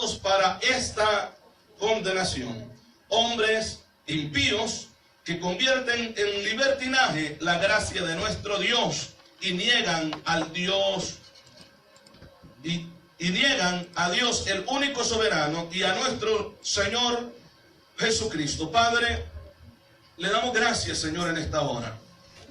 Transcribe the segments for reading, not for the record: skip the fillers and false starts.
destinados para esta condenación. Hombres impíos que convierten en libertinaje la gracia de nuestro Dios y niegan al Dios y niegan a Dios el único soberano y a nuestro Señor Jesucristo. Padre, le damos gracias, Señor, en esta hora.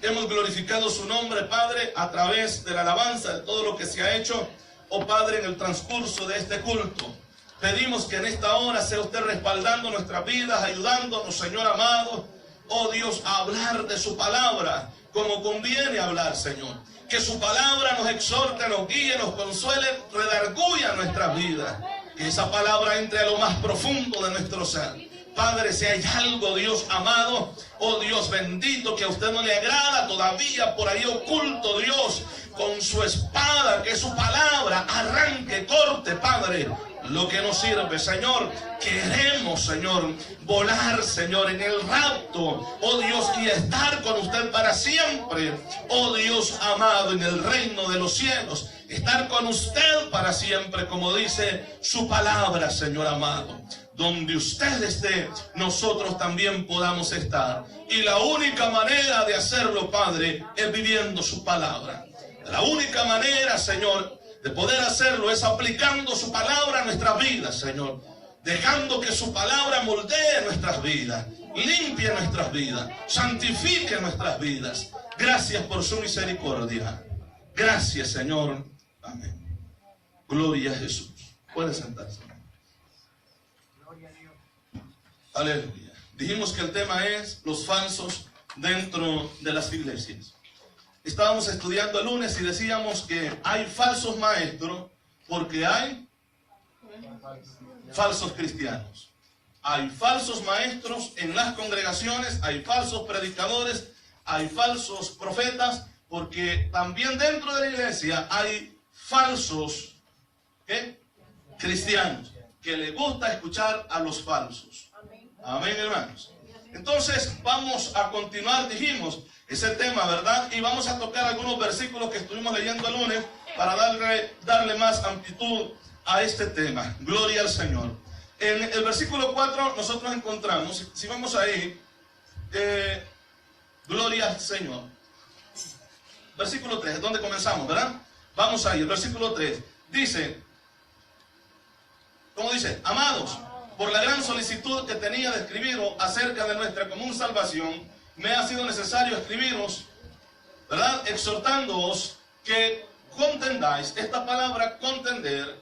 Hemos glorificado su nombre, Padre, a través de la alabanza, de todo lo que se ha hecho, oh Padre, en el transcurso de este culto. Pedimos que en esta hora sea usted respaldando nuestras vidas, ayudándonos, Señor amado, oh Dios, a hablar de su palabra como conviene hablar, Señor. Que su palabra nos exhorte, nos guíe, nos consuele, redarguya nuestras vidas. Que esa palabra entre a lo más profundo de nuestro ser. Padre, si hay algo, Dios amado, oh Dios bendito, que a usted no le agrada todavía por ahí oculto, Dios, con su espada, que su palabra arranque, corte, Padre, lo que nos sirve, Señor. Queremos, Señor, volar, Señor, en el rapto, oh Dios, y estar con usted para siempre, oh Dios amado, en el reino de los cielos. Estar con usted para siempre, como dice su palabra, Señor amado. Donde usted esté, nosotros también podamos estar. Y la única manera de hacerlo, Padre, es viviendo su palabra. La única manera, Señor, de poder hacerlo es aplicando su palabra a nuestras vidas, Señor. Dejando que su palabra moldee nuestras vidas, limpie nuestras vidas, santifique nuestras vidas. Gracias por su misericordia. Gracias, Señor. Amén. Gloria a Jesús. Puede sentarse. Aleluya. Dijimos que el tema es los falsos dentro de las iglesias. Estábamos estudiando el lunes y decíamos que hay falsos maestros porque hay falsos cristianos. Hay falsos maestros en las congregaciones, hay falsos predicadores, hay falsos profetas, porque también dentro de la iglesia hay falsos cristianos que les gusta escuchar a los falsos. Amén, hermanos. Entonces vamos a continuar, dijimos, ese tema, ¿verdad? Y vamos a tocar algunos versículos que estuvimos leyendo el lunes para darle más amplitud a este tema. Gloria al Señor. En el versículo 4 nosotros encontramos, si vamos ahí, gloria al Señor. Versículo 3, es donde comenzamos, ¿verdad? Vamos ahí, el versículo 3. Dice, ¿cómo dice? Amados, por la gran solicitud que tenía de escribiros acerca de nuestra común salvación, me ha sido necesario escribiros, ¿verdad? Exhortándoos que contendáis. Esta palabra contender,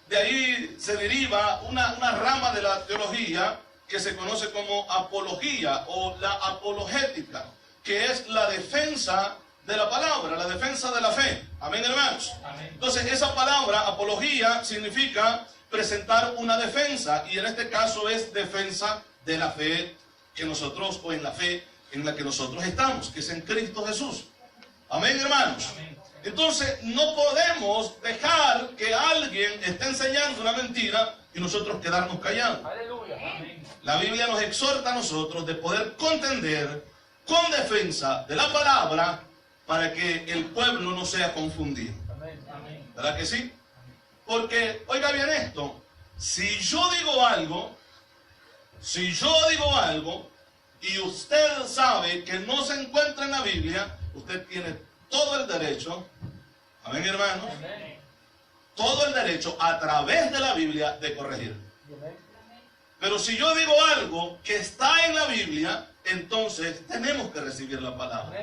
de ahí se deriva una rama de la teología que se conoce como apología o la apologética, que es la defensa de la palabra, la defensa de la fe. Amén, hermanos. Amén. Entonces, esa palabra, apología, significa presentar una defensa, y en este caso es defensa de la fe que nosotros, o en la fe en la que nosotros estamos, que es en Cristo Jesús. Amén, hermanos. Amén. Entonces, no podemos dejar que alguien esté enseñando una mentira y nosotros quedarnos callados. Aleluya. Amén. La Biblia nos exhorta a nosotros de poder contender con defensa de la palabra para que el pueblo no sea confundido. Amén. ¿Verdad que sí? Porque, oiga bien esto, si yo digo algo y usted sabe que no se encuentra en la Biblia, usted tiene todo el derecho, amén, hermanos, todo el derecho a través de la Biblia de corregir. Pero si yo digo algo que está en la Biblia, entonces tenemos que recibir la palabra,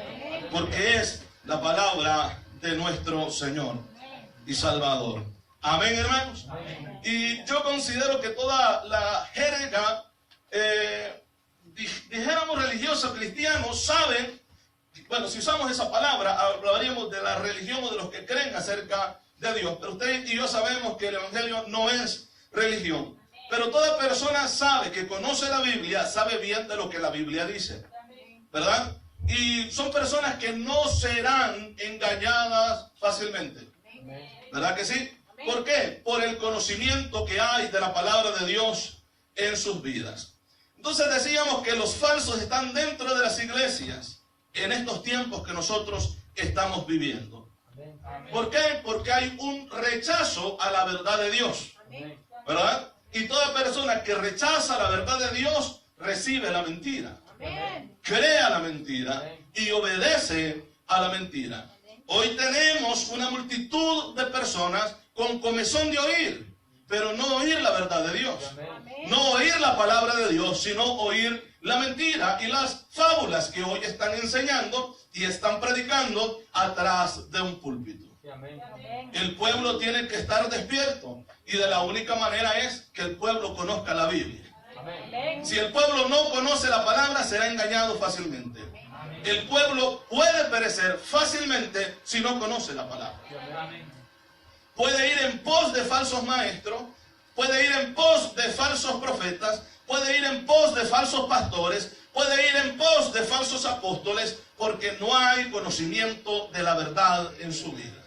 porque es la palabra de nuestro Señor y Salvador. Amén, hermanos. Amén. Y yo considero que toda la jerga, dijéramos religiosos cristianos, saben, bueno, si usamos esa palabra, hablaríamos de la religión o de los que creen acerca de Dios. Pero usted y yo sabemos que el Evangelio no es religión. Pero toda persona sabe, que conoce la Biblia, sabe bien de lo que la Biblia dice, ¿verdad? Y son personas que no serán engañadas fácilmente, ¿verdad que sí? ¿Por qué? Por el conocimiento que hay de la palabra de Dios en sus vidas. Entonces decíamos que los falsos están dentro de las iglesias en estos tiempos que nosotros estamos viviendo. ¿Por qué? Porque hay un rechazo a la verdad de Dios, ¿verdad? Y toda persona que rechaza la verdad de Dios recibe la mentira. Amén. Crea la mentira y obedece a la mentira. Hoy tenemos una multitud de personas con comezón de oír, pero no oír la verdad de Dios. No oír la palabra de Dios, sino oír la mentira y las fábulas que hoy están enseñando y están predicando atrás de un púlpito. El pueblo tiene que estar despierto y de la única manera es que el pueblo conozca la Biblia. Si el pueblo no conoce la palabra, será engañado fácilmente. El pueblo puede perecer fácilmente si no conoce la palabra. Puede ir en pos de falsos maestros, puede ir en pos de falsos profetas, puede ir en pos de falsos pastores, puede ir en pos de falsos apóstoles, porque no hay conocimiento de la verdad en su vida.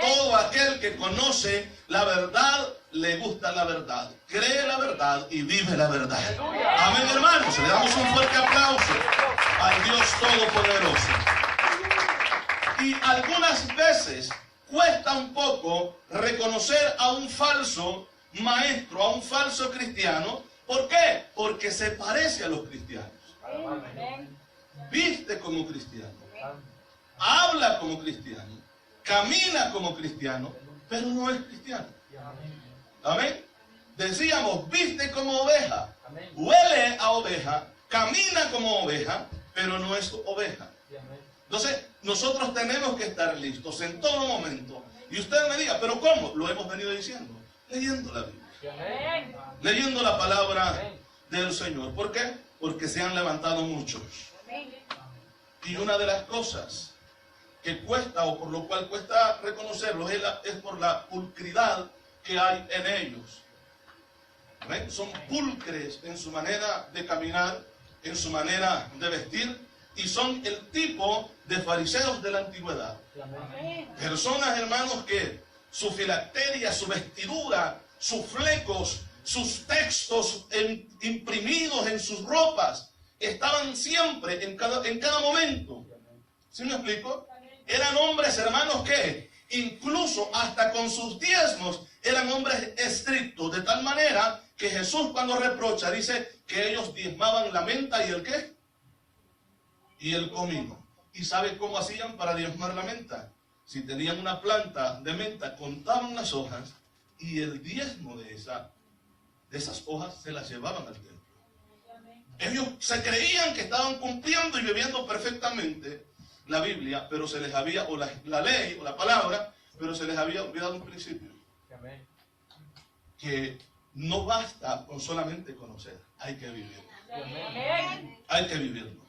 Todo aquel que conoce la verdad, le gusta la verdad, cree la verdad y vive la verdad. Amén, hermanos. Le damos un fuerte aplauso al Dios Todopoderoso. Y algunas veces cuesta un poco reconocer a un falso maestro, a un falso cristiano. ¿Por qué? Porque se parece a los cristianos. Viste como cristiano, habla como cristiano, camina como cristiano, pero no es cristiano. Amén. Decíamos, viste como oveja, huele a oveja, camina como oveja, pero no es oveja. Entonces, nosotros tenemos que estar listos en todo momento. Y usted me diga, ¿pero cómo? Lo hemos venido diciendo, leyendo la Biblia, leyendo la palabra del Señor. ¿Por qué? Porque se han levantado muchos. Y una de las cosas que cuesta, o por lo cual cuesta reconocerlos, es por la pulcridad que hay en ellos. ¿Ven? Son pulcres en su manera de caminar, en su manera de vestir, y son el tipo de fariseos de la antigüedad. Personas, hermanos, que su filacteria, su vestidura, sus flecos, sus textos imprimidos en sus ropas, estaban siempre, en cada momento. ¿Sí me explico? Eran hombres, hermanos, que incluso hasta con sus diezmos eran hombres estrictos, de tal manera que Jesús, cuando reprocha, dice que ellos diezmaban la menta y el ¿qué? Y el comino. ¿Y sabe cómo hacían para diezmar la menta? Si tenían una planta de menta, contaban las hojas y el diezmo de esas hojas se las llevaban al templo. Ellos se creían que estaban cumpliendo y viviendo perfectamente la Biblia, pero se les había, o la ley, o la palabra, pero se les había olvidado un principio. Que no basta con solamente conocer, hay que vivirlo. Hay que vivirlo.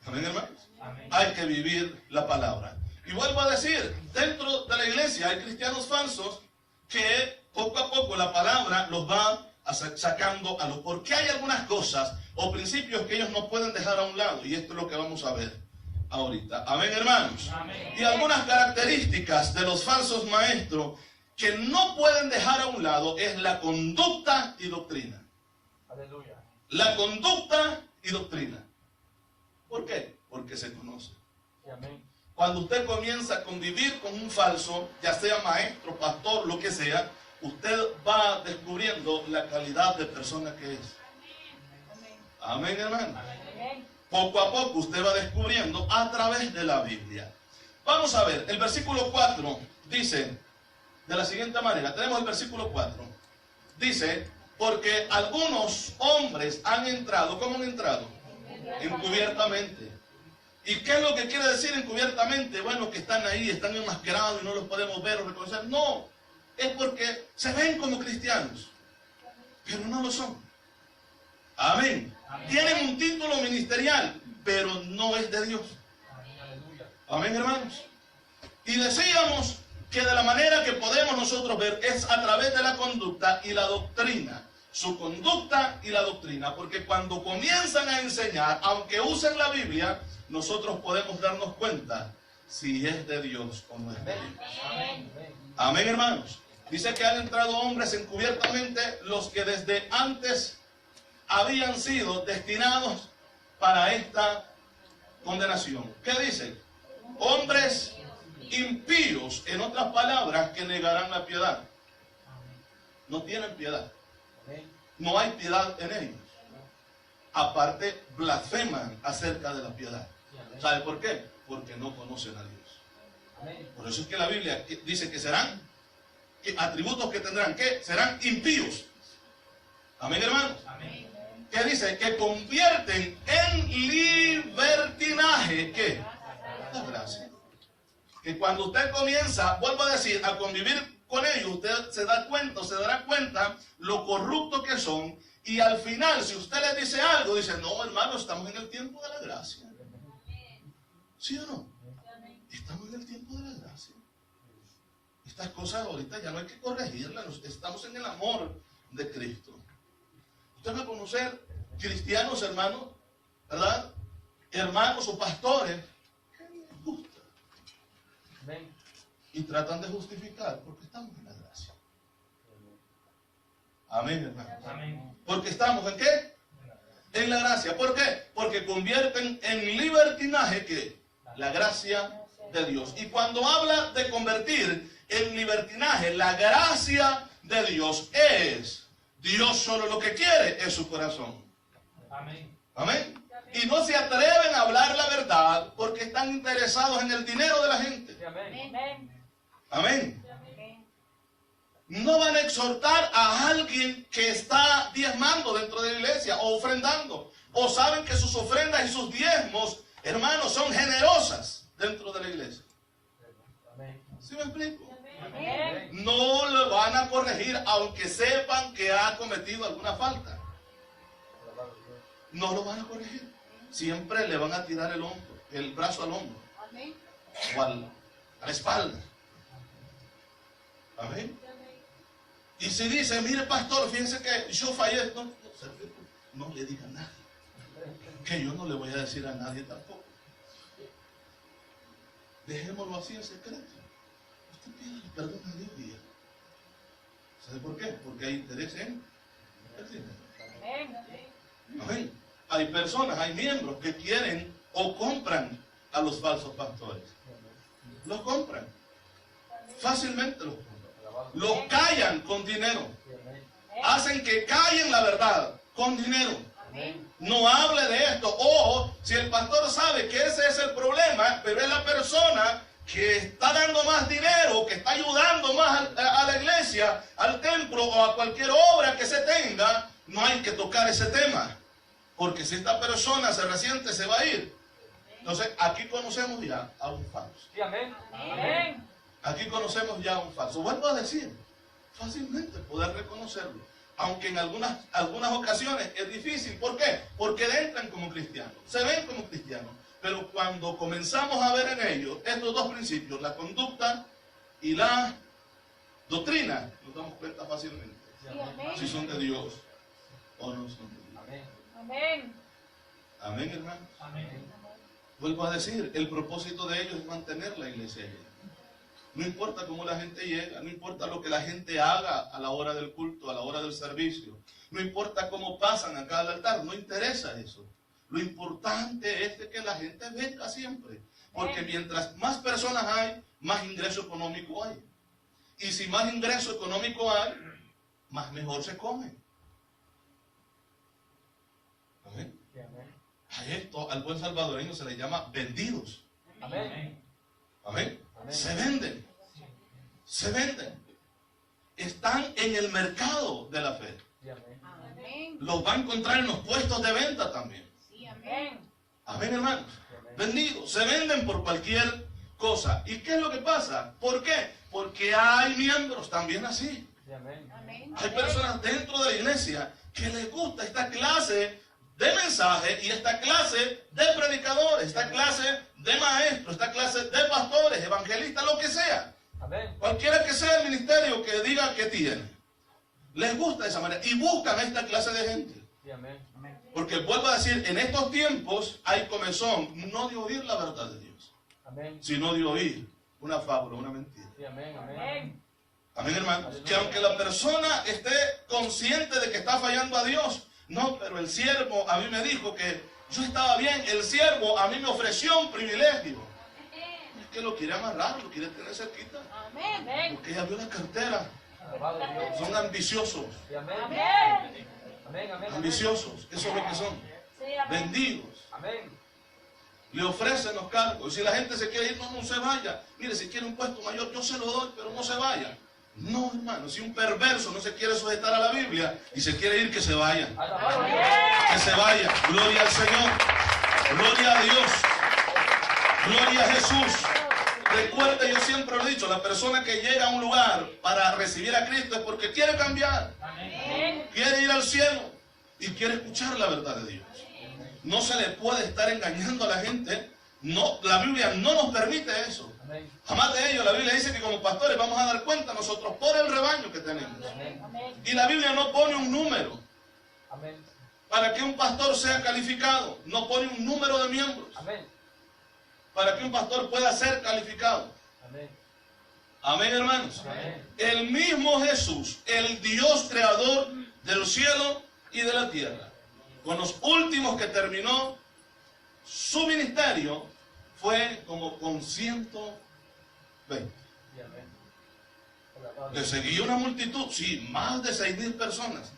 Amén, hermanos. Hay que vivir la palabra. Y vuelvo a decir, dentro de la iglesia hay cristianos falsos que poco a poco la palabra los va sacando a lo, porque hay algunas cosas o principios que ellos no pueden dejar a un lado, y esto es lo que vamos a ver ahorita. Amén, hermanos. Amén. Y algunas características de los falsos maestros que no pueden dejar a un lado es la conducta y doctrina. Aleluya. La conducta y doctrina. ¿Por qué? Porque se conoce. Amén. Cuando usted comienza a convivir con un falso, ya sea maestro, pastor, lo que sea, usted va descubriendo la calidad de persona que es. Amén, hermano. Amén. Poco a poco usted va descubriendo a través de la Biblia. Vamos a ver, el versículo 4 dice de la siguiente manera. Tenemos el versículo 4. Dice, porque algunos hombres han entrado. ¿Cómo han entrado? Encubiertamente. ¿Y qué es lo que quiere decir encubiertamente? Bueno, que están ahí, están enmascarados y no los podemos ver o reconocer. No, es porque se ven como cristianos, pero no lo son. Amén. Amén. Tienen un título ministerial, pero no es de Dios. Amén, hermanos. Y decíamos que de la manera que podemos nosotros ver es a través de la conducta y la doctrina. Su conducta y la doctrina, porque cuando comienzan a enseñar, aunque usen la Biblia, nosotros podemos darnos cuenta si es de Dios o no es de Dios. Amén, amén, hermanos. Dice que han entrado hombres encubiertamente, los que desde antes habían sido destinados para esta condenación. ¿Qué dice? Hombres impíos, en otras palabras, que negarán la piedad. No tienen piedad. No hay piedad en ellos. Aparte, blasfeman acerca de la piedad. ¿Sabe por qué? Porque no conocen a Dios. Por eso es que la Biblia dice que serán, atributos que tendrán, que serán impíos. Amén, hermanos. ¿Qué dice? Que convierten en libertinaje, ¿qué? La gracia. Que cuando usted comienza, vuelvo a decir, a convivir con ellos, usted se da cuenta, se dará cuenta lo corruptos que son. Y al final, si usted les dice algo, dice, no, hermano, estamos en el tiempo de la gracia. ¿Sí o no? Estamos en el tiempo de la gracia. Estas cosas ahorita ya no hay que corregirlas. Estamos en el amor de Cristo. Usted va a conocer cristianos, hermanos, ¿verdad? Hermanos o pastores que les gusta. Y tratan de justificar porque estamos en la gracia. Amén, hermanos. Amén. Porque estamos ¿en qué? En la gracia. ¿Por qué? Porque convierten en libertinaje ¿qué? La gracia de Dios. Y cuando habla de convertir en libertinaje, la gracia de Dios es Dios solo lo que quiere es su corazón. Amén. Amén. Y no se atreven a hablar la verdad porque están interesados en el dinero de la gente. Amén. Amén. No van a exhortar a alguien que está diezmando dentro de la iglesia o ofrendando. O saben que sus ofrendas y sus diezmos, hermanos, son generosas dentro de la iglesia. ¿Sí me explico? No le van a corregir aunque sepan que ha cometido alguna falta. No lo van a corregir. Siempre le van a tirar el brazo al hombro. O a la espalda. Amén. Y si dice, mire pastor, fíjense que yo fallé, no le diga a nadie. Que yo no le voy a decir a nadie tampoco. Dejémoslo así en secreto. Usted pide perdón a Dios y ya. ¿Sabe por qué? Porque hay interés en el dinero. Amén. Hay personas, hay miembros que quieren o compran a los falsos pastores. Los compran. Fácilmente los compran. Los callan con dinero. Hacen que callen la verdad con dinero. No hable de esto. O si el pastor sabe que ese es el problema, pero es la persona que está dando más dinero, que está ayudando más a la iglesia, al templo o a cualquier obra que se tenga, no hay que tocar ese tema. Porque si esta persona se resiente, se va a ir. Entonces, aquí conocemos ya a un falso. Sí, amén. Amén. Aquí conocemos ya a un falso. Vuelvo a decir, fácilmente poder reconocerlo. Aunque en algunas ocasiones es difícil. ¿Por qué? Porque entran como cristianos. Se ven como cristianos. Pero cuando comenzamos a ver en ellos estos dos principios, la conducta y la doctrina, nos damos cuenta fácilmente. Sí, si son de Dios o no son de Dios. Amén. Amén. Amén, hermanos. Amén. Vuelvo a decir, el propósito de ellos es mantener la iglesia llena. No importa cómo la gente llega, no importa lo que la gente haga a la hora del culto, a la hora del servicio, no importa cómo pasan acá al altar, no interesa eso. Lo importante es que la gente venga siempre, porque mientras más personas hay, más ingreso económico hay. Y si más ingreso económico hay, más mejor se come. Amén. A esto, al buen salvadoreño se le llama vendidos. Amén. Amén. Se venden. Se venden. Están en el mercado de la fe. Los va a encontrar en los puestos de venta también. Amén, hermanos. Vendidos. Se venden por cualquier cosa. ¿Y qué es lo que pasa? ¿Por qué? Porque hay miembros también así. Hay personas dentro de la iglesia que les gusta esta clase de mensaje y esta clase de predicadores, esta clase de maestros, esta clase de pastores, evangelistas, lo que sea. Amén. Cualquiera que sea el ministerio que diga que tiene. Les gusta de esa manera y buscan a esta clase de gente. Sí, amén. Porque vuelvo a decir, en estos tiempos hay comezón, no de oír la verdad de Dios, amén, sino de oír una fábula, una mentira. Sí, amén, amén. Amén, hermanos. Que aunque la persona esté consciente de que está fallando a Dios, no, pero el siervo a mí me dijo que yo estaba bien, el siervo a mí me ofreció un privilegio. Es que lo quiere amarrar, lo quiere tener cerquita. Porque ella vio la cartera Son ambiciosos. Ambiciosos, eso es lo que son. Vendidos. Le ofrecen los cargos. Y si la gente se quiere ir, no se vaya. Mire, si quiere un puesto mayor, yo se lo doy, pero no se vaya. No, hermano, si un perverso no se quiere sujetar a la Biblia y se quiere ir, que se vaya. Que se vaya. Gloria al Señor. Gloria a Dios. Gloria a Jesús. Recuerde, yo siempre lo he dicho, la persona que llega a un lugar para recibir a Cristo es porque quiere cambiar. Quiere ir al cielo y quiere escuchar la verdad de Dios. No se le puede estar engañando a la gente. No, la Biblia no nos permite eso. Jamás de ello. La Biblia dice que como pastores vamos a dar cuenta nosotros por el rebaño que tenemos. Y la Biblia no pone un número para que un pastor sea calificado. No pone un número de miembros para que un pastor pueda ser calificado. Amén, hermanos. El mismo Jesús, el Dios creador del cielo y de la tierra, con los últimos que terminó su ministerio, fue como con 120. Le seguía una multitud, sí, más de 6,000 personas.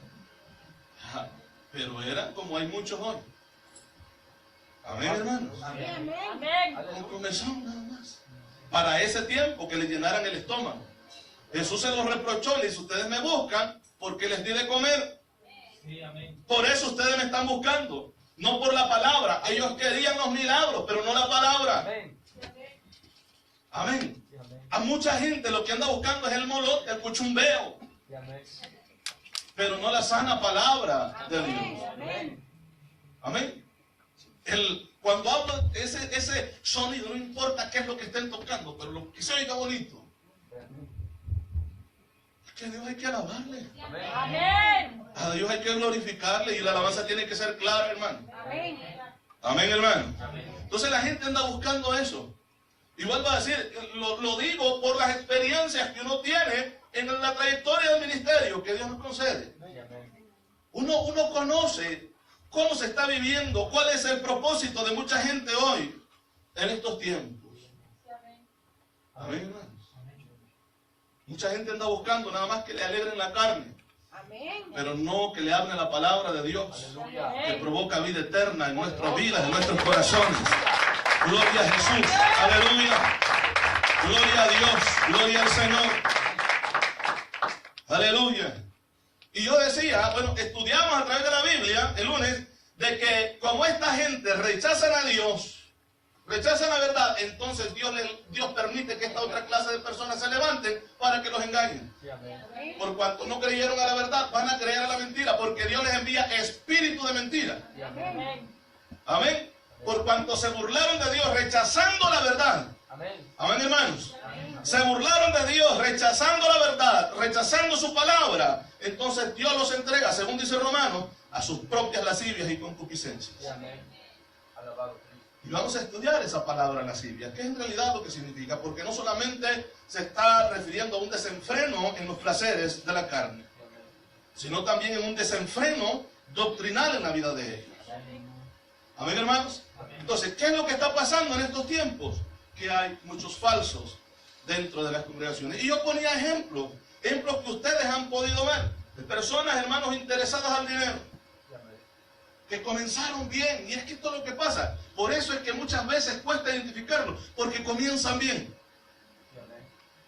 Ajá, pero eran como hay muchos hoy. Amén, hermanos. Comenzaron nada más. Para ese tiempo que le llenaran el estómago. Jesús se los reprochó, le dice: ustedes me buscan porque les di de comer. Por eso ustedes me están buscando, no por la palabra. Ellos querían los milagros, pero no la palabra. Amén. A mucha gente lo que anda buscando es el molote, el cuchumbeo, pero no la sana palabra de Dios. Amén. Cuando hablo ese sonido, no importa qué es lo que estén tocando, pero lo que se oiga bonito. Es que a Dios hay que alabarle. Amén. A Dios hay que glorificarle y la alabanza tiene que ser clara, hermano. Amén. Amén, hermano. Entonces la gente anda buscando eso. Y vuelvo a decir, lo digo por las experiencias que uno tiene en la trayectoria del ministerio que Dios nos concede. Uno conoce cómo se está viviendo, cuál es el propósito de mucha gente hoy en estos tiempos. Amén, hermanos. Mucha gente anda buscando nada más que le alegren la carne, pero no que le hablen la palabra de Dios, que provoca vida eterna en nuestras vidas, en nuestros corazones. Gloria a Jesús, aleluya. Gloria a Dios, gloria al Señor. Aleluya. Y yo decía, bueno, estudiamos a través de la Biblia el lunes, de que como esta gente rechazan a Dios, rechazan la verdad, entonces Dios permite que esta otra clase de personas se levanten para que los engañen. Por cuanto no creyeron a la verdad, van a creer a la mentira, porque Dios les envía espíritu de mentira. Amén. Por cuanto se burlaron de Dios rechazando la verdad. Amén, hermanos. Se burlaron de Dios rechazando la verdad, rechazando su palabra. Entonces Dios los entrega, según dice Romanos, a sus propias lascivias y concupiscencias. Y vamos a estudiar esa palabra lascivia, que es en realidad lo que significa, porque no solamente se está refiriendo a un desenfreno en los placeres de la carne, sino también en un desenfreno doctrinal en la vida de ellos. Amén, hermanos. Entonces, ¿qué es lo que está pasando en estos tiempos? Que hay muchos falsos dentro de las congregaciones. Y yo ponía ejemplos que ustedes han podido ver, de personas, hermanos, interesadas al dinero, que comenzaron bien. Y es que esto es lo que pasa. Por eso es que muchas veces cuesta identificarlo, porque comienzan bien.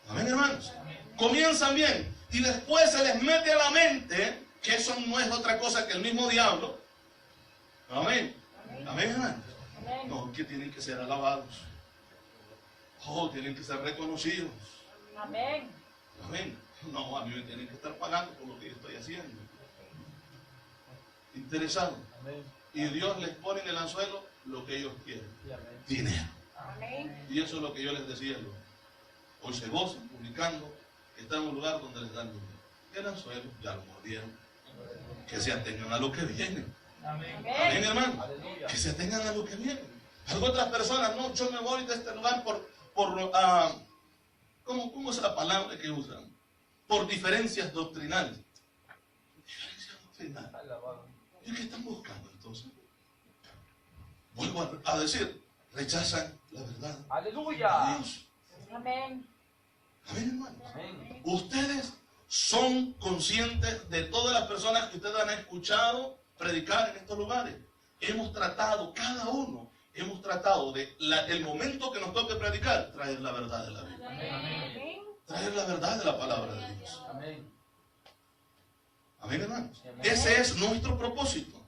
Amén, hermanos. Comienzan bien y después se les mete a la mente que eso no es otra cosa que el mismo diablo. Amén. Amén, hermanos. No, que tienen que ser alabados. Oh, tienen que ser reconocidos. Amén. Amén. No, a mí me tienen que estar pagando por lo que yo estoy haciendo. Interesado. Amén. Y Dios les pone en el anzuelo lo que ellos quieren. Amén. Dinero. Amén. Y eso es lo que yo les decía. Hoy se gozan publicando que están en un lugar donde les dan dinero. El anzuelo ya lo mordieron. Que se atengan a lo que viene. Amén. Amén, hermano. Aleluya. Que se atengan a lo que viene. Algunas otras personas, no, yo me voy de este lugar ¿cómo es la palabra que usan? Por diferencias doctrinales. Diferencias doctrinales. ¿Y qué están buscando entonces? Vuelvo a decir, rechazan la verdad. Aleluya. Dios. Amén. Amén, hermano. Amén. Ustedes son conscientes de todas las personas que ustedes han escuchado predicar en estos lugares. Hemos tratado, cada uno, hemos tratado de el momento que nos toque predicar, traer la verdad de la Biblia. Amén. Traer la verdad de la palabra de Dios. Amén. Amén, hermanos. Amén. Ese es nuestro propósito.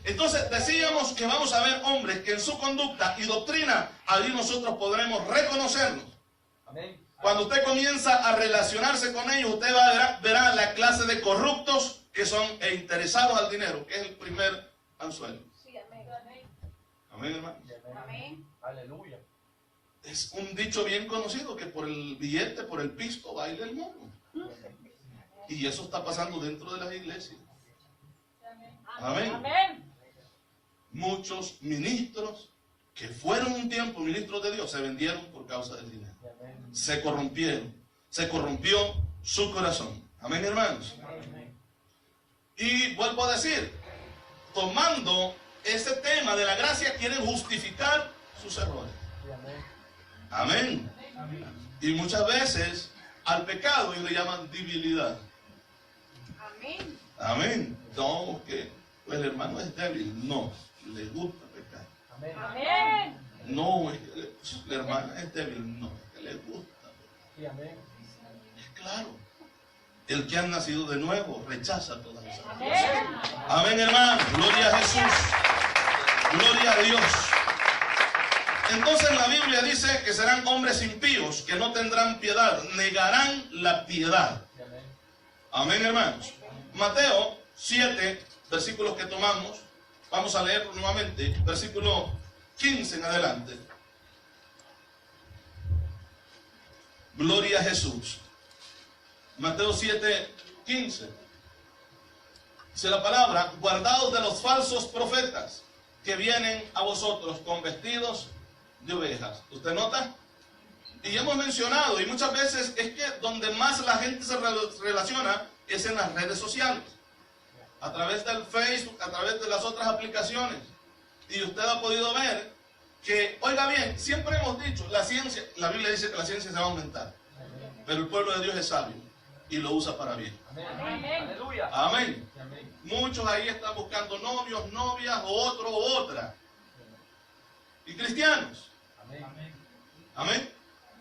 Entonces decíamos que vamos a ver hombres que en su conducta y doctrina, ahí nosotros podremos reconocerlos. Amén. Cuando usted comienza a relacionarse con ellos, usted verá la clase de corruptos que son interesados al dinero, que es el primer anzuelo. Sí, amén. Amén, hermanos. Amén. Aleluya. Es un dicho bien conocido que por el billete, por el pisto, baila el mono. Y eso está pasando dentro de las iglesias. Amén. Amén. Muchos ministros que fueron un tiempo ministros de Dios se vendieron por causa del dinero. Se corrompieron. Se corrompió su corazón. Amén, hermanos. Y vuelvo a decir, tomando ese tema de la gracia, quieren justificar sus errores. Amén. Y muchas veces al pecado ellos le llaman debilidad. Amén. Amén. No, que el hermano es débil. No, le gusta pecar. Amén. No, es que la hermana es débil. No, es que le gusta pecar. Es claro. El que ha nacido de nuevo rechaza todas esas cosas. Amén. Amén, hermano. Gloria a Jesús. Gloria a Dios. Entonces la Biblia dice que serán hombres impíos, que no tendrán piedad, negarán la piedad. Amén, hermanos. Mateo 7, versículos que tomamos, vamos a leer nuevamente, versículo 15 en adelante. Gloria a Jesús. Mateo 7, 15. Dice la palabra: guardaos de los falsos profetas que vienen a vosotros con vestidos de ovejas. ¿Usted nota? Y ya hemos mencionado, y muchas veces es que donde más la gente se relaciona es en las redes sociales, a través del Facebook, a través de las otras aplicaciones. Y usted ha podido ver que, oiga bien, siempre hemos dicho, la ciencia, la Biblia dice que la ciencia se va a aumentar, pero el pueblo de Dios es sabio y lo usa para bien. Amén. Aleluya. Amén. Amén. Muchos ahí están buscando novios, novias, o otro, o otra. Y cristianos. Amén. Amén.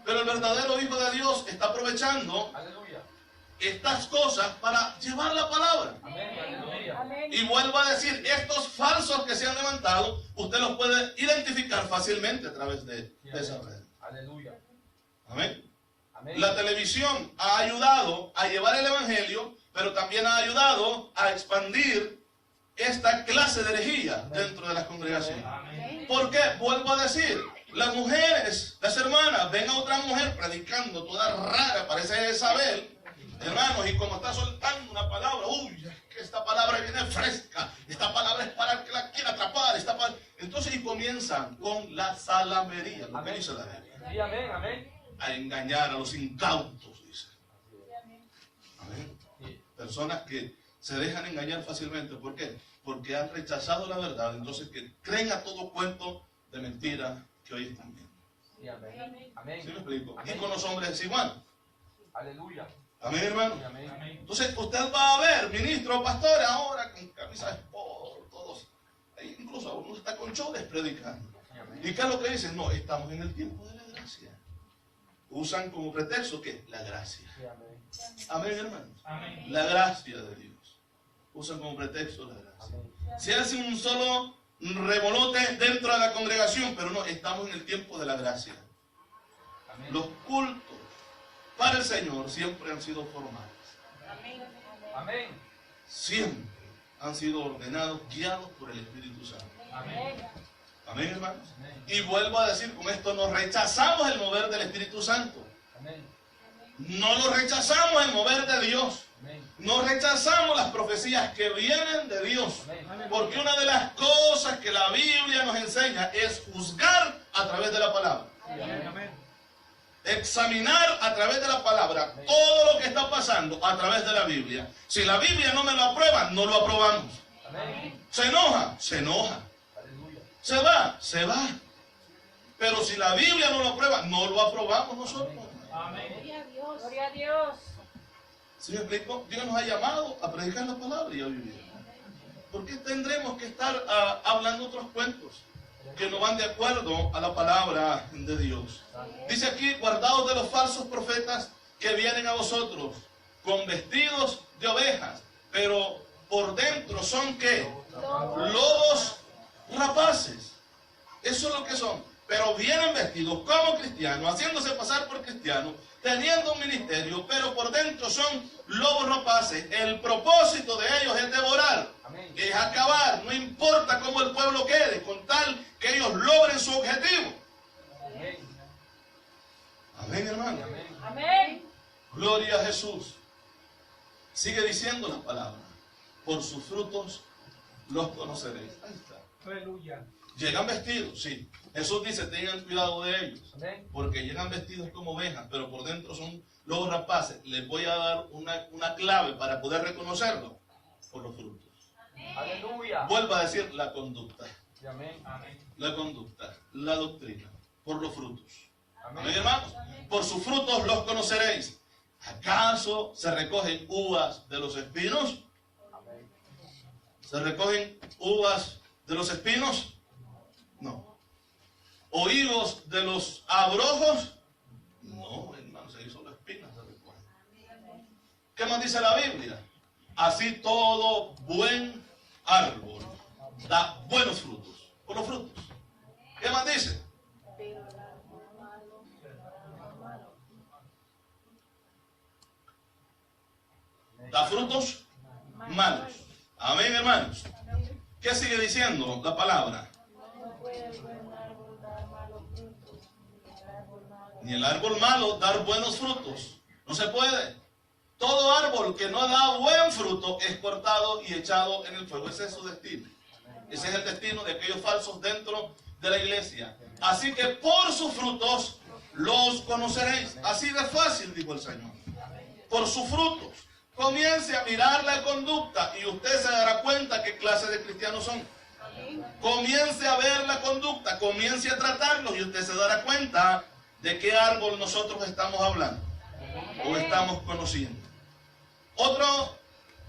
Pero el verdadero Hijo de Dios está aprovechando Aleluya. estas cosas para llevar la palabra. Amén. Aleluya. Amén. Y vuelvo a decir, estos falsos que se han levantado, usted los puede identificar fácilmente a través de esa red. Aleluya. Amén. Amén. La televisión ha ayudado a llevar el evangelio, pero también ha ayudado a expandir esta clase de herejía dentro de las congregaciones. ¿Por qué? Vuelvo a decir, las mujeres, las hermanas, ven a otra mujer predicando toda rara, parece Isabel, hermanos, y como está soltando una palabra, uy, es que esta palabra viene fresca, esta palabra es para el que la quiera atrapar, entonces y comienzan con la salamería, lo que dice la Biblia. Sí, amén. Amén. A engañar a los incautos, dice. Amén. Personas que se dejan engañar fácilmente. ¿Por qué? Porque han rechazado la verdad. Entonces que creen a todo cuento de mentira que hoy están viendo. Sí, amén. Amén. ¿Sí me explico? Amén. Y con los hombres es igual. Aleluya. Amén, hermano. Sí, amén. Entonces usted va a ver ministros, pastores ahora con camisa de sport, todos. Ahí incluso uno está con choles predicando. Sí, amén. ¿Y qué es lo que dicen? No, estamos en el tiempo de la gracia. Usan como pretexto ¿qué? La gracia. Sí, amén. Amén, hermanos. Amén. La gracia de Dios. Usan como pretexto la gracia. Amén. Se hace un solo revolote dentro de la congregación, pero no, estamos en el tiempo de la gracia. Amén. Los cultos para el Señor siempre han sido formales. Amén. Siempre han sido ordenados, guiados por el Espíritu Santo. Amén. Amén, hermanos. Amén. Y vuelvo a decir, con esto no rechazamos el mover del Espíritu Santo. Amén. No lo rechazamos el mover de Dios. Amén. No rechazamos las profecías que vienen de Dios. Amén. Porque una de las cosas que la Biblia nos enseña es juzgar a través de la palabra. Amén. Examinar a través de la palabra todo lo que está pasando a través de la Biblia. Si la Biblia no me lo aprueba, no lo aprobamos. Amén. Se enoja, se enoja. Aleluya. Se va, se va. Pero si la Biblia no lo aprueba, no lo aprobamos nosotros. Amén. Gloria a Dios. Gloria a Dios. ¿Sí me explico? Dios nos ha llamado a predicar la palabra y a vivir. ¿Por qué tendremos que estar hablando otros cuentos que no van de acuerdo a la palabra de Dios? Dice aquí, guardaos de los falsos profetas que vienen a vosotros con vestidos de ovejas, pero por dentro son ¿qué? Lobos rapaces. Eso es lo que son. Pero vienen vestidos como cristianos, haciéndose pasar por cristianos, teniendo un ministerio, pero por dentro son lobos rapaces. El propósito de ellos es devorar, es acabar, no importa cómo el pueblo quede, con tal que ellos logren su objetivo. Amén, hermano. Amén. Gloria a Jesús. Sigue diciendo la palabra. Por sus frutos los conoceréis. Ahí está. Aleluya. Llegan vestidos, sí. Jesús dice, tengan cuidado de ellos. Amén. Porque llegan vestidos como ovejas, pero por dentro son lobos rapaces. Les voy a dar una clave para poder reconocerlo. Por los frutos. Aleluya. Vuelvo a decir la conducta. Amén. Amén. La conducta, la doctrina. Por los frutos. Amén. Amén, hermanos. Por sus frutos los conoceréis. ¿Acaso se recogen uvas de los espinos? Amén. ¿Se recogen uvas de los espinos? No. ¿O higos de los abrojos? No, hermano, se hizo las espinas se recogen. ¿Qué más dice la Biblia? Así todo buen árbol da buenos frutos. Por los frutos. ¿Qué más dice? Da frutos malos. Amén, hermanos. ¿Qué sigue diciendo la palabra? Ni el árbol malo dar buenos frutos. No se puede. Todo árbol que no da buen fruto es cortado y echado en el fuego. Ese es su destino. Ese es el destino de aquellos falsos dentro de la iglesia. Así que por sus frutos los conoceréis. Así de fácil, dijo el Señor. Por sus frutos. Comience a mirar la conducta y usted se dará cuenta qué clase de cristianos son. Comience a ver la conducta, comience a tratarlos y usted se dará cuenta de qué árbol nosotros estamos hablando o estamos conociendo. Otra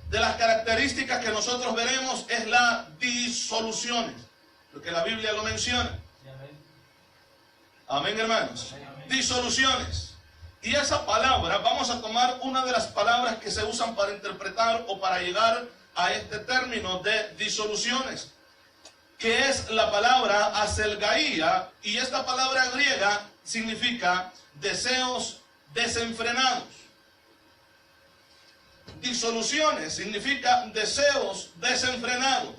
de las características que nosotros veremos es la disoluciones, porque la Biblia lo menciona. Amén, hermanos. Disoluciones. Y esa palabra, vamos a tomar una de las palabras que se usan para interpretar o para llegar a este término de disoluciones, que es la palabra aselgaía, y esta palabra griega significa deseos desenfrenados. Disoluciones significa deseos desenfrenados,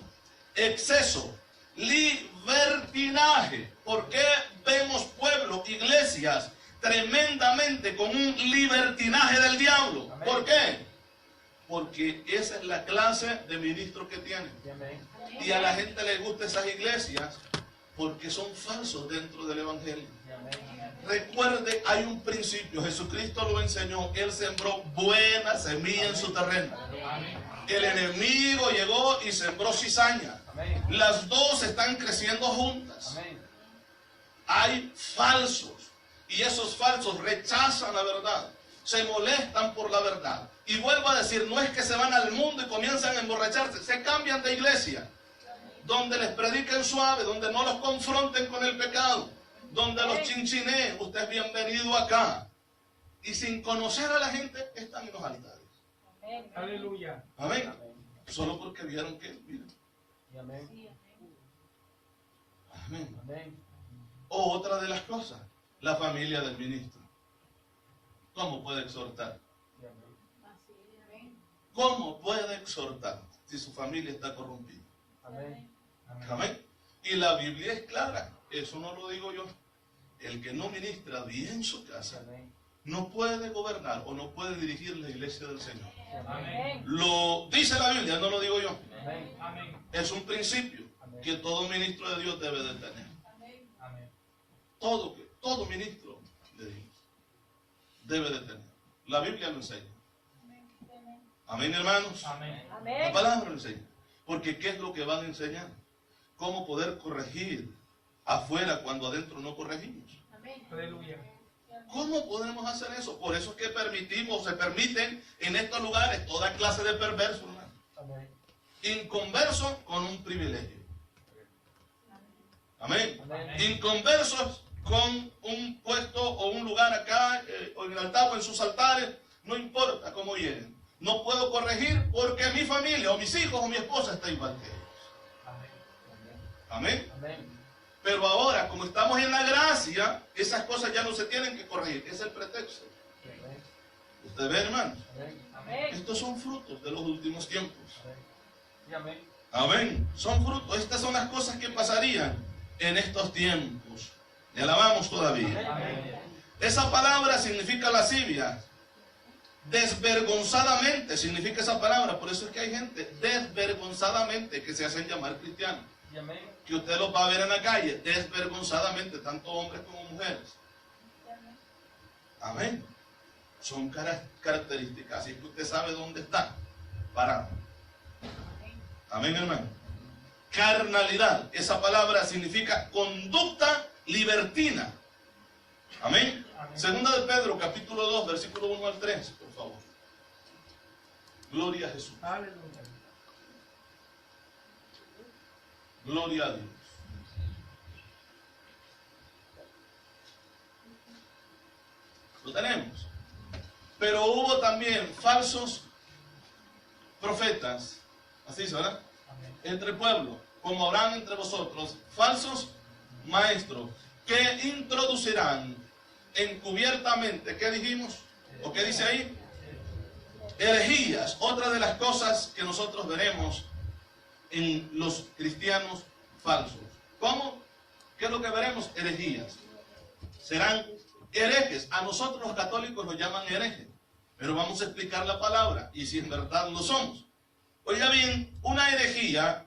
exceso, libertinaje. ¿Por qué vemos pueblos, iglesias, tremendamente con un libertinaje del diablo? Amén. ¿Por qué? Porque esa es la clase de ministros que tienen. Amén. Y a la gente le gusta esas iglesias porque son falsos dentro del evangelio. Recuerde, hay un principio, Jesucristo lo enseñó, Él sembró buena semilla en su terreno. El enemigo llegó y sembró cizaña. Amén. Las dos están creciendo juntas. Amén. Hay falsos y esos falsos rechazan la verdad, se molestan por la verdad. Y vuelvo a decir, no es que se van al mundo y comienzan a emborracharse, se cambian de iglesia, donde les prediquen suave, donde no los confronten con el pecado, donde los chinchineen, usted es bienvenido acá. Y sin conocer a la gente, están en los altares. Aleluya. Amén. Solo porque vieron que, miren. Amén. Amén. Amén. O otra de las cosas, la familia del ministro. ¿Cómo puede exhortar? ¿Cómo puede exhortar si su familia está corrompida? Amén. Amén. Y la Biblia es clara, eso no lo digo yo. El que no ministra bien su casa Amén. no puede gobernar o no puede dirigir la iglesia del Señor. Amén. Lo dice la Biblia, no lo digo yo. Amén. Amén. Es un principio que todo ministro de Dios debe de tener. Amén. Todo ministro de Dios debe de tener. La Biblia lo enseña. Amén, hermanos. Amén. La palabra lo enseña. Porque ¿qué es lo que van a enseñar? Cómo poder corregir afuera cuando adentro no corregimos. Aleluya. ¿Cómo podemos hacer eso? Por eso es que permitimos, se permiten en estos lugares toda clase de perversos, hermano. Amén. Inconversos con un privilegio. Amén. Amén. Inconversos con un puesto o un lugar acá, o en el altar o en sus altares, no importa cómo lleguen. No puedo corregir porque mi familia, o mis hijos, o mi esposa está igual que ellos. Amén. Amén. Pero ahora, como estamos en la gracia, esas cosas ya no se tienen que corregir. Es el pretexto. Amén. Usted ve, hermanos. Amén. Amén. Estos son frutos de los últimos tiempos. Y amén. Amén. Son frutos. Estas son las cosas que pasarían en estos tiempos. Le alabamos todavía. Amén. Esa palabra significa lascivia. Desvergonzadamente significa esa palabra. Por eso es que hay gente desvergonzadamente que se hacen llamar cristianos. Y amén. Que usted los va a ver en la calle desvergonzadamente, tanto hombres como mujeres. Amén. Son características. Así que usted sabe dónde está parado. Amén, hermano. Carnalidad. Esa palabra significa conducta libertina. Amén. Amén. Segunda de Pedro, capítulo 2, versículo 1 al 3, por favor. Gloria a Jesús. Aleluya. Gloria a Dios. Lo tenemos. Pero hubo también falsos profetas, así dice, ¿verdad? Amén. Entre el pueblo, como habrán entre vosotros, falsos maestros, que introducirán encubiertamente, ¿qué dijimos? ¿O qué dice ahí? Herejías. Otra de las cosas que nosotros veremos en los cristianos falsos. ¿Cómo? ¿Qué es lo que veremos? Herejías. Serán herejes. A nosotros los católicos nos llaman herejes. Pero vamos a explicar la palabra y si en verdad lo somos. Oiga bien, una herejía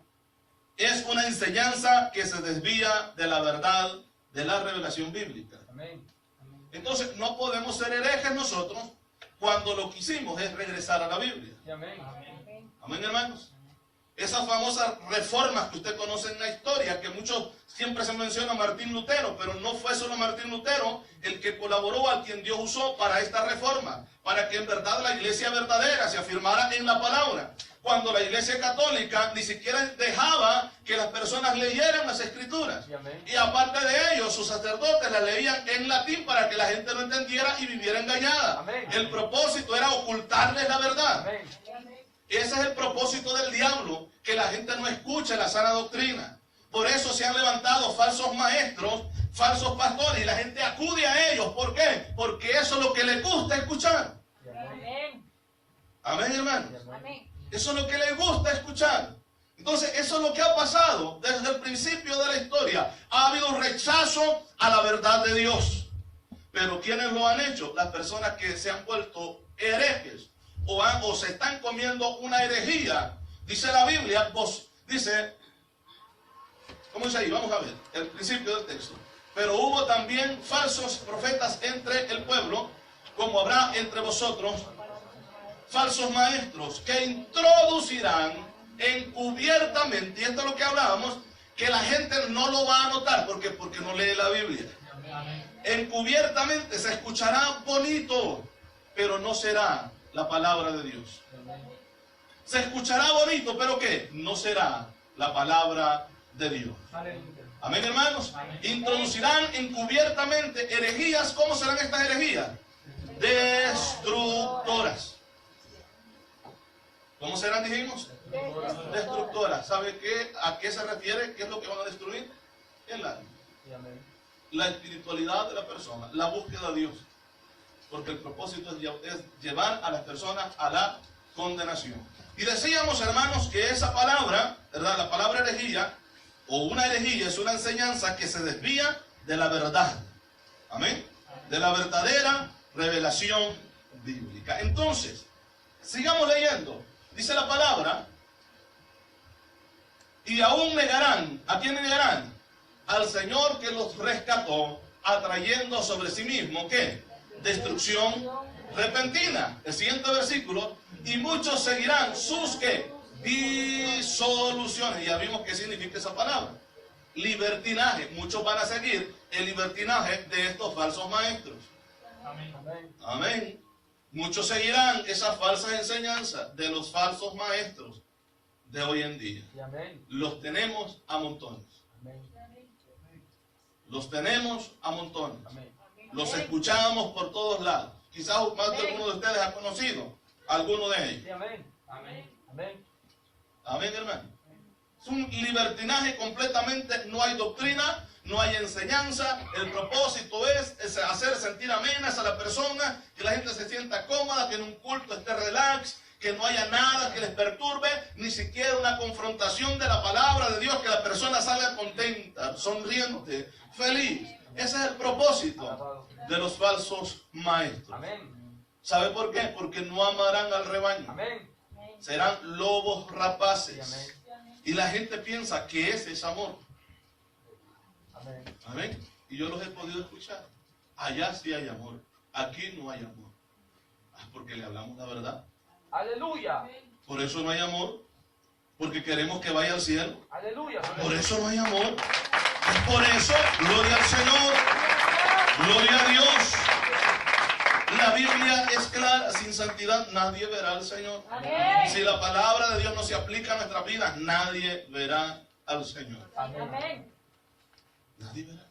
es una enseñanza que se desvía de la verdad de la revelación bíblica. Amén. Entonces no podemos ser herejes nosotros cuando lo que hicimos es regresar a la Biblia. Y amén. Amén, hermanos. Esas famosas reformas que usted conoce en la historia, que muchos siempre se menciona a Martín Lutero, pero no fue solo Martín Lutero el que colaboró, a quien Dios usó para esta reforma, para que en verdad la iglesia verdadera se afirmara en la palabra. Cuando la iglesia católica ni siquiera dejaba que las personas leyeran las escrituras. Y amén. Y aparte de ello, sus sacerdotes las leían en latín para que la gente no entendiera y viviera engañada. Amén. El propósito era ocultarles la verdad. Amén. Ese es el propósito del diablo, que la gente no escuche la sana doctrina. Por eso se han levantado falsos maestros, falsos pastores, y la gente acude a ellos. ¿Por qué? Porque eso es lo que les gusta escuchar. Y amén. Amén. Amén, hermanos. Amén. Eso es lo que les gusta escuchar. Entonces, eso es lo que ha pasado desde el principio de la historia. Ha habido un rechazo a la verdad de Dios. Pero ¿quiénes lo han hecho? Las personas que se han vuelto herejes o se están comiendo una herejía. Dice la Biblia, dice, ¿cómo dice ahí? Vamos a ver el principio del texto. Pero hubo también falsos profetas entre el pueblo, como habrá entre vosotros falsos maestros, que introducirán encubiertamente, y esto es lo que hablábamos, que la gente no lo va a notar, porque no lee la Biblia. Encubiertamente se escuchará bonito, pero no será la palabra de Dios. Se escuchará bonito, pero ¿qué? No será la palabra de Dios. Aleluya. Amén, hermanos. Amén. Introducirán encubiertamente herejías. ¿Cómo serán estas herejías? Destructoras. ¿Cómo serán, dijimos? Destructoras. ¿Sabe qué? ¿A qué se refiere? ¿Qué es lo que van a destruir? El alma. Y amén. La espiritualidad de la persona, la búsqueda de Dios. Porque el propósito es llevar a las personas a la condenación. Y decíamos, hermanos, que esa palabra, ¿verdad? La palabra herejía, o una herejía, es una enseñanza que se desvía de la verdad. Amén. De la verdadera revelación bíblica. Entonces, sigamos leyendo. Dice la palabra, y aún negarán. ¿A quién negarán? Al Señor que los rescató, atrayendo sobre sí mismo, ¿qué? Destrucción repentina. El siguiente versículo, y muchos seguirán sus, ¿qué? Disoluciones. Ya vimos qué significa esa palabra. Libertinaje. Muchos van a seguir el libertinaje de estos falsos maestros. Amén. Amén. Amén. Muchos seguirán esas falsas enseñanzas de los falsos maestros de hoy en día. Y amén. Los tenemos a montones. Amén. Los tenemos a montones. Amén. Los escuchamos por todos lados. Quizás más de alguno de ustedes ha conocido a alguno de ellos. Y amén. Amén. Amén. Amén, hermano. Es un libertinaje completamente, no hay doctrina, no hay enseñanza. El propósito es hacer sentir amenas a la persona, que la gente se sienta cómoda, que en un culto esté relax, que no haya nada que les perturbe, ni siquiera una confrontación de la palabra de Dios, que la persona salga contenta, sonriente, feliz. Ese es el propósito de los falsos maestros. Amén. ¿Sabe por qué? Porque no amarán al rebaño. Amén. Serán lobos Y rapaces. amén. Y la gente piensa que ese es amor. Amén. Amén. Y yo los he podido escuchar. Allá sí hay amor. Aquí no hay amor. Porque le hablamos la verdad. Aleluya. Por eso no hay amor. Porque queremos que vaya al cielo. Aleluya. Por eso no hay amor. Es por eso, gloria al Señor. Gloria a Dios. La Biblia es clara, sin santidad nadie verá al Señor. Amén. Si la palabra de Dios no se aplica a nuestras vidas, nadie verá al Señor. Amén. Nadie verá.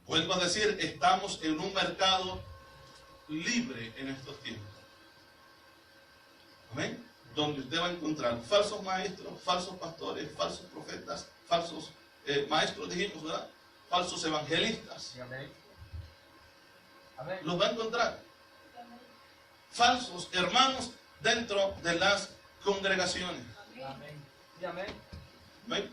Vuelvo a decir, estamos en un mercado libre en estos tiempos. Amén. Donde usted va a encontrar falsos maestros, falsos pastores, falsos profetas, falsos maestros, dijimos, ¿verdad? Falsos evangelistas. Y amén. Amén. Los va a encontrar. Falsos hermanos dentro de las congregaciones. Amén. Y amén. ¿Ven?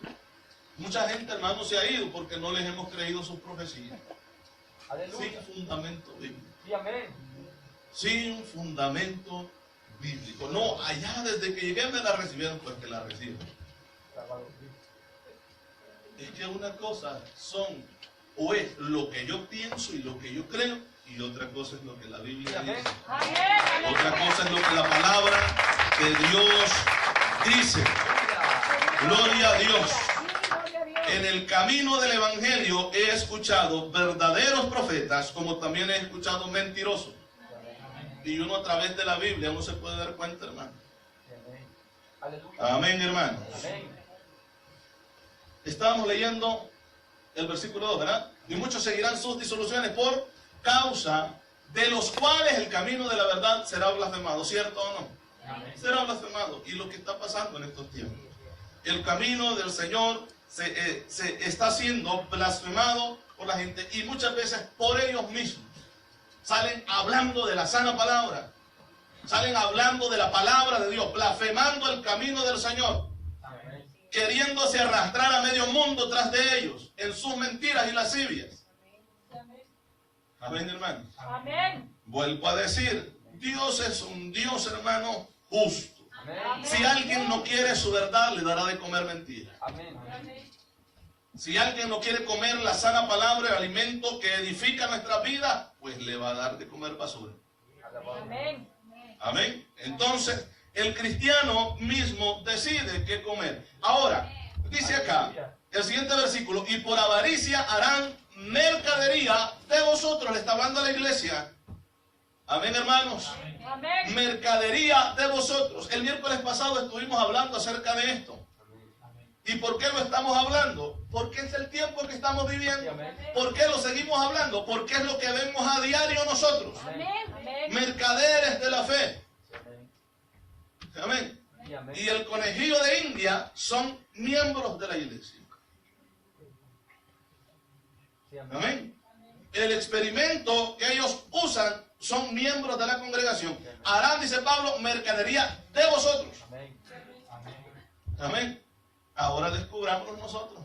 Mucha gente, hermanos, se ha ido porque no les hemos creído sus profecías. Sin Aleluya. fundamento bíblico. Y amén. Sin fundamento bíblico. No, allá desde que llegué me la recibieron, pues que la reciben. Es que una cosa o es lo que yo pienso y lo que yo creo, y otra cosa es lo que la Biblia dice. Otra cosa es lo que la palabra de Dios dice. Gloria a Dios. En el camino del Evangelio he escuchado verdaderos profetas, como también he escuchado mentirosos. Y uno a través de la Biblia uno se puede dar cuenta, hermano. Aleluya. Amén, hermano. Amén. Estábamos leyendo el versículo 2, ¿verdad? Y muchos seguirán sus disoluciones por causa de los cuales el camino de la verdad será blasfemado, ¿cierto o no? Amén. Será blasfemado. Y lo que está pasando en estos tiempos. El camino del Señor se está siendo blasfemado por la gente y muchas veces por ellos mismos. Salen hablando de la sana palabra. Salen hablando de la palabra de Dios, blasfemando el camino del Señor, Amén. queriéndose arrastrar a medio mundo tras de ellos en sus mentiras y lascivias. Amén, hermano. Amén. Vuelvo a decir, Dios es un Dios, hermano, justo. Amén. Si alguien no quiere su verdad, le dará de comer mentira. Amén. Si alguien no quiere comer la sana palabra, el alimento que edifica nuestra vida, pues le va a dar de comer basura. Amén. Amén. Entonces, el cristiano mismo decide qué comer. Ahora, dice acá, el siguiente versículo, y por avaricia harán mercadería de vosotros. Le está hablando a la iglesia. Amén, hermanos. Amén. Mercadería de vosotros. El miércoles pasado estuvimos hablando acerca de esto. ¿Y por qué lo estamos hablando? Porque es el tiempo que estamos viviendo. ¿Por qué lo seguimos hablando? Porque es lo que vemos a diario nosotros. Amén. Amén. Mercaderes de la fe. Amén. Amén. Y amén. Y el conejillo de India son miembros de la iglesia. Sí, amén. Amén. El experimento que ellos usan son miembros de la congregación. Harán, dice Pablo, mercadería de vosotros. Amén. Amén. Amén. Ahora descubrámoslos nosotros.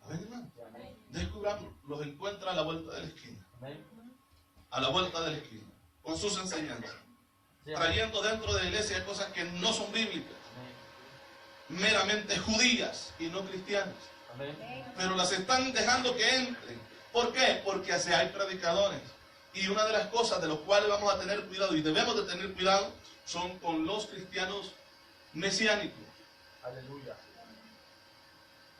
Amén, hermano. Sí, amén. Descubrámoslos. Los encuentra a la vuelta de la esquina. Amén. A la vuelta de la esquina. Con sus enseñanzas. Sí, amén. Trayendo dentro de la iglesia cosas que no son bíblicas. Amén. Meramente judías y no cristianas. Amén. Pero las están dejando que entren. ¿Por qué? Porque así hay predicadores. Y una de las cosas de las cuales vamos a tener cuidado y debemos de tener cuidado son con los cristianos mesiánicos. Aleluya.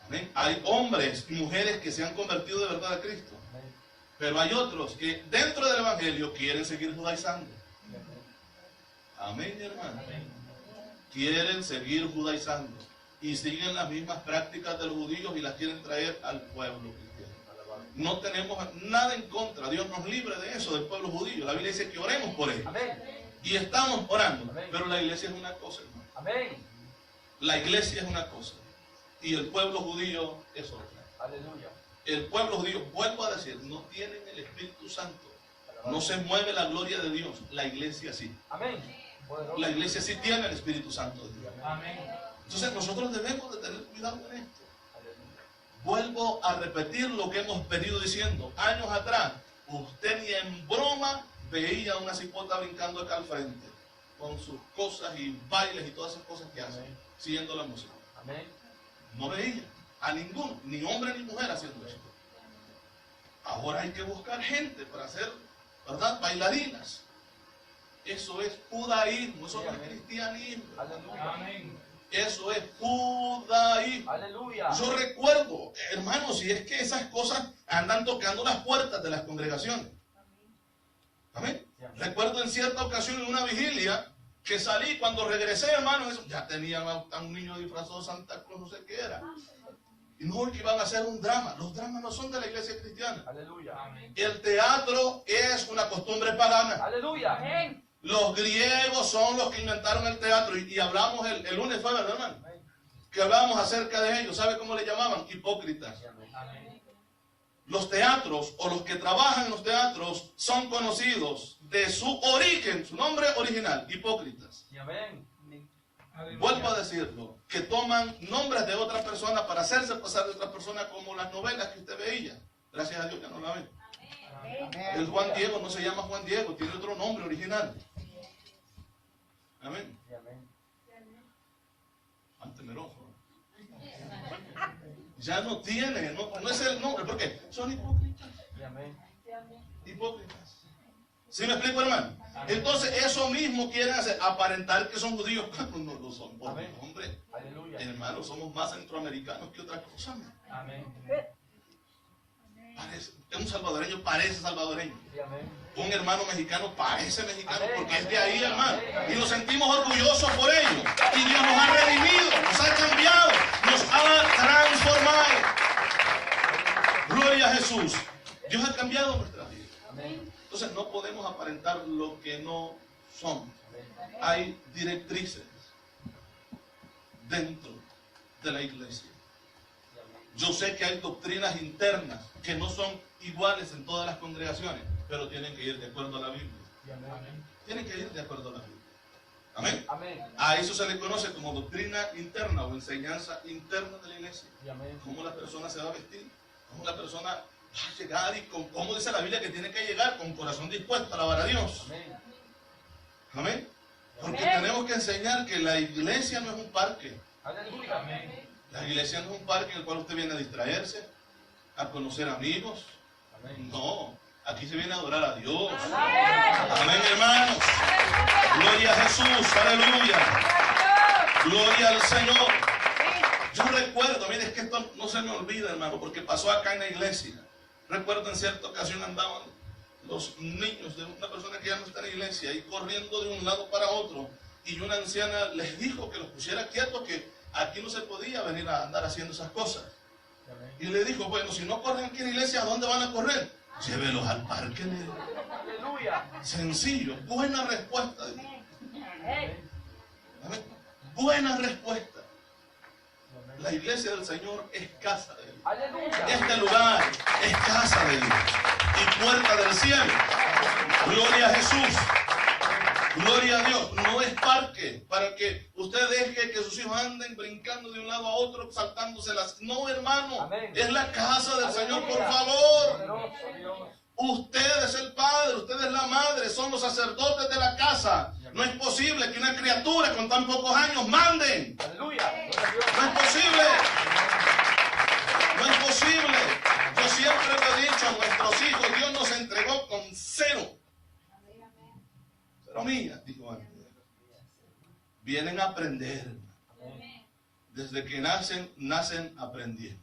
Amén. Hay hombres y mujeres que se han convertido de verdad a Cristo. Amén. Pero hay otros que dentro del evangelio quieren seguir judaizando. Amén, hermano. Quieren seguir judaizando y siguen las mismas prácticas de los judíos y las quieren traer al pueblo cristiano. No tenemos nada en contra. Dios nos libre de eso, del pueblo judío. La Biblia dice que oremos por ellos. Y estamos orando. Pero la iglesia es una cosa, hermano. Amén. La iglesia es una cosa y el pueblo judío es otra. Aleluya. El pueblo judío, vuelvo a decir, no tienen el Espíritu Santo. No se mueve la gloria de Dios. La iglesia sí. Amén. La iglesia sí tiene el Espíritu Santo de Dios. Amén. Entonces nosotros debemos de tener cuidado en esto. Vuelvo a repetir lo que hemos venido diciendo. Años atrás, usted ni en broma veía una cipota brincando acá al frente, con sus cosas y bailes y todas esas cosas que hacen, siguiendo la música. Amén. No veía a ninguno, ni hombre ni mujer haciendo eso. Ahora hay que buscar gente para hacer, ¿verdad?, bailarinas. Eso es judaísmo, eso no es cristianismo. Aleluya. Amén. Eso es judaísmo. Aleluya. Yo recuerdo, hermanos, si es que esas cosas andan tocando las puertas de las congregaciones. Amén. Recuerdo en cierta ocasión en una vigilia que salí, cuando regresé, hermano, ya tenían a un niño disfrazado de Santa Claus, no sé qué era. Y no, que iban a hacer un drama. Los dramas no son de la iglesia cristiana. Aleluya. Amén. El teatro es una costumbre pagana. Aleluya. Amén. Los griegos son los que inventaron el teatro. Y hablamos el lunes, fue, ¿verdad, hermano? Que hablábamos acerca de ellos. ¿Sabe cómo le llamaban? Hipócritas. Amén. Los teatros o los que trabajan en los teatros son conocidos de su origen, su nombre original, hipócritas. Amén. Vuelvo a decirlo, que toman nombres de otra persona para hacerse pasar de otra persona, como las novelas que usted veía. Gracias a Dios ya no la ve. El Juan Diego no se llama Juan Diego, tiene otro nombre original. Amén. Antemerojo. Ya no tiene, no es el nombre, porque son hipócritas. Hipócritas. ¿Sí me explico, hermano? Entonces, eso mismo quieren hacer, aparentar que son judíos, cuando no lo son. Porque, hombre, hermano, somos más centroamericanos que otra cosa. Amén. Un salvadoreño parece salvadoreño. Un hermano mexicano parece mexicano, porque es de ahí, hermano. Y nos sentimos orgullosos por ello. Y Dios nos ha redimido, nos ha cambiado, nos ha transformado. Gloria a Jesús. Dios ha cambiado nuestra vida. Entonces no podemos aparentar lo que no somos. Hay directrices dentro de la iglesia. Yo sé que hay doctrinas internas que no son iguales en todas las congregaciones, pero tienen que ir de acuerdo a la Biblia. Tienen que ir de acuerdo a la Biblia. Amén. A eso se le conoce como doctrina interna o enseñanza interna de la iglesia. Cómo la persona se va a vestir, cómo la persona va a llegar y cómo dice la Biblia que tiene que llegar con corazón dispuesto a alabar a Dios. Amén. Porque tenemos que enseñar que la iglesia no es un parque. La iglesia no es un parque en el cual usted viene a distraerse, a conocer amigos. No, aquí se viene a adorar a Dios. Amén, hermanos. Gloria a Jesús, aleluya. Gloria al Señor. Yo recuerdo, mire, es que esto no se me olvida, hermano, porque pasó acá en la iglesia. Recuerdo en cierta ocasión andaban los niños de una persona que ya no está en la iglesia y corriendo de un lado para otro. Y una anciana les dijo que los pusiera quietos, que aquí no se podía venir a andar haciendo esas cosas. Y le dijo, bueno, si no corren aquí en la iglesia, ¿a dónde van a correr? Llévelos al parque. Sencillo, buena respuesta. Buena respuesta. La iglesia del Señor es casa de Dios. Este lugar es casa de Dios y puerta del cielo. Gloria a Jesús. Gloria a Dios. No es parque para que usted deje que sus hijos anden brincando de un lado a otro, saltándoselas. No, hermano. Amén. Es la casa del Señor, por Aleluya. favor. Usted es el padre, usted es la madre, son los sacerdotes de la casa. No es posible que una criatura con tan pocos años manden. Aleluya. No es posible. No es posible. Yo siempre lo he dicho a nuestros hijos, Dios nos entregó con cero. Cero millas, dijo antes. Vienen a aprender. Desde que nacen aprendiendo.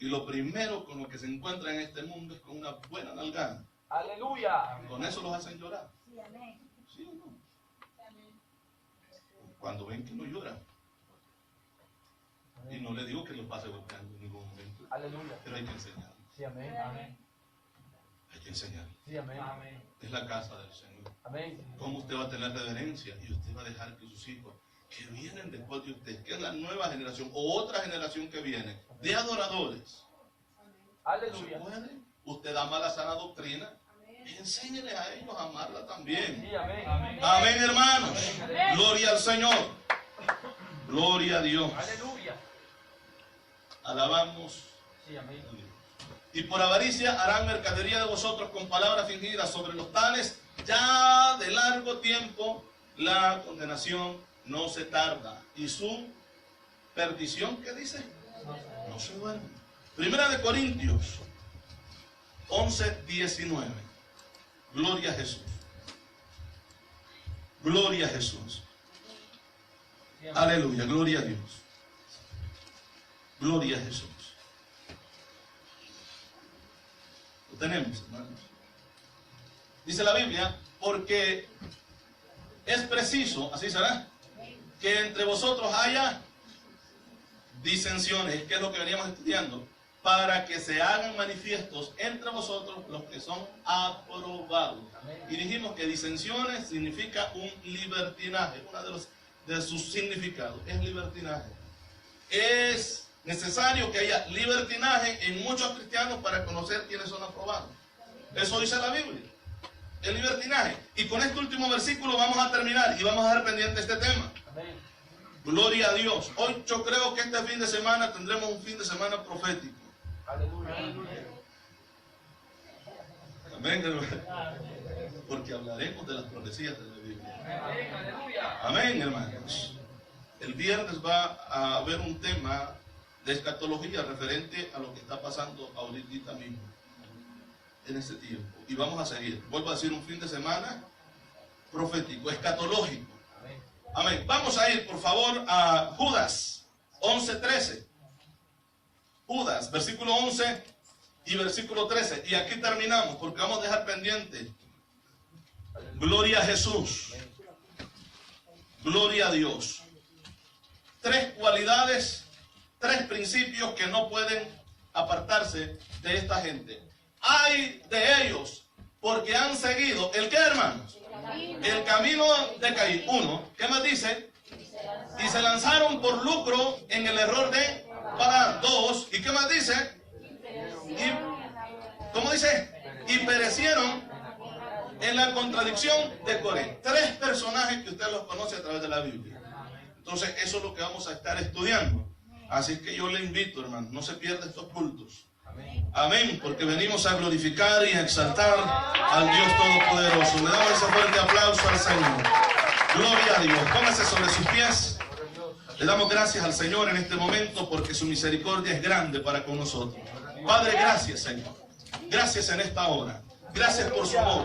Y lo primero con lo que se encuentra en este mundo es con una buena nalgada. Aleluya. Con eso los hacen llorar. Sí, amén. ¿Sí o no? Cuando ven que no llora. Y no le digo que lo pase golpeando en ningún momento. Aleluya. Pero hay que enseñar. Sí, amén. Amén. Hay que enseñar. Sí, amén. Amén. Es la casa del Señor. Amén. ¿Cómo usted va a tener reverencia? Y usted va a dejar que sus hijos, que vienen después de usted, que es la nueva generación o otra generación que viene, de adoradores. ¿No se Aleluya. puede? Usted da mala sana doctrina. Enséñeles a ellos a amarla también. Sí, amén. Amén. Amén, hermanos. Amén. Gloria al Señor. Gloria a Dios. Aleluya. Alabamos. Sí, amén. Y por avaricia harán mercadería de vosotros con palabras fingidas. Sobre los tales, ya de largo tiempo, la condenación no se tarda. Y su perdición, ¿qué dice? No se duerme. Primera de Corintios 11:19. Gloria a Jesús. Gloria a Jesús. Sí, amén. Aleluya, gloria a Dios. Gloria a Jesús. Lo tenemos, hermanos. Dice la Biblia, porque es preciso, así será, que entre vosotros haya disensiones, que es lo que veníamos estudiando, para que se hagan manifiestos entre vosotros los que son aprobados. Y dijimos que disensiones significa un libertinaje, uno de sus significados es libertinaje. Es necesario que haya libertinaje en muchos cristianos para conocer quiénes son aprobados. Eso dice la Biblia, el libertinaje. Y con este último versículo vamos a terminar y vamos a dejar pendiente este tema. Amén. Gloria a Dios. Hoy yo creo que este fin de semana tendremos un fin de semana profético. Aleluya. Amén, hermano. Porque hablaremos de las profecías de la Biblia. Amén. Aleluya. Amén, hermanos. El viernes va a haber un tema de escatología referente a lo que está pasando ahorita mismo, en este tiempo. Y vamos a seguir. Vuelvo a decir, un fin de semana profético, escatológico. Amén. Amén. Vamos a ir, por favor, a Judas 11:13. Judas, versículo 11 y versículo 13. Y aquí terminamos, porque vamos a dejar pendiente. Gloria a Jesús. Gloria a Dios. 3 cualidades, 3 principios que no pueden apartarse de esta gente. Hay de ellos, porque han seguido, ¿el qué, hermanos? El camino de Caín. 1, ¿qué más dice? Y se lanzaron por lucro en el error de Balaam. 2, ¿y qué más dice? ¿Cómo dice? Y perecieron en la contradicción de Coré. 3 personajes que usted los conoce a través de la Biblia. Entonces, eso es lo que vamos a estar estudiando. Así que yo le invito, hermano, no se pierda estos cultos. Amén, porque venimos a glorificar y a exaltar al Dios Todopoderoso. Le damos ese fuerte aplauso al Señor. Gloria a Dios. Póngase sobre sus pies. Le damos gracias al Señor en este momento porque su misericordia es grande para con nosotros. Padre, gracias, Señor. Gracias en esta hora. Gracias por su amor.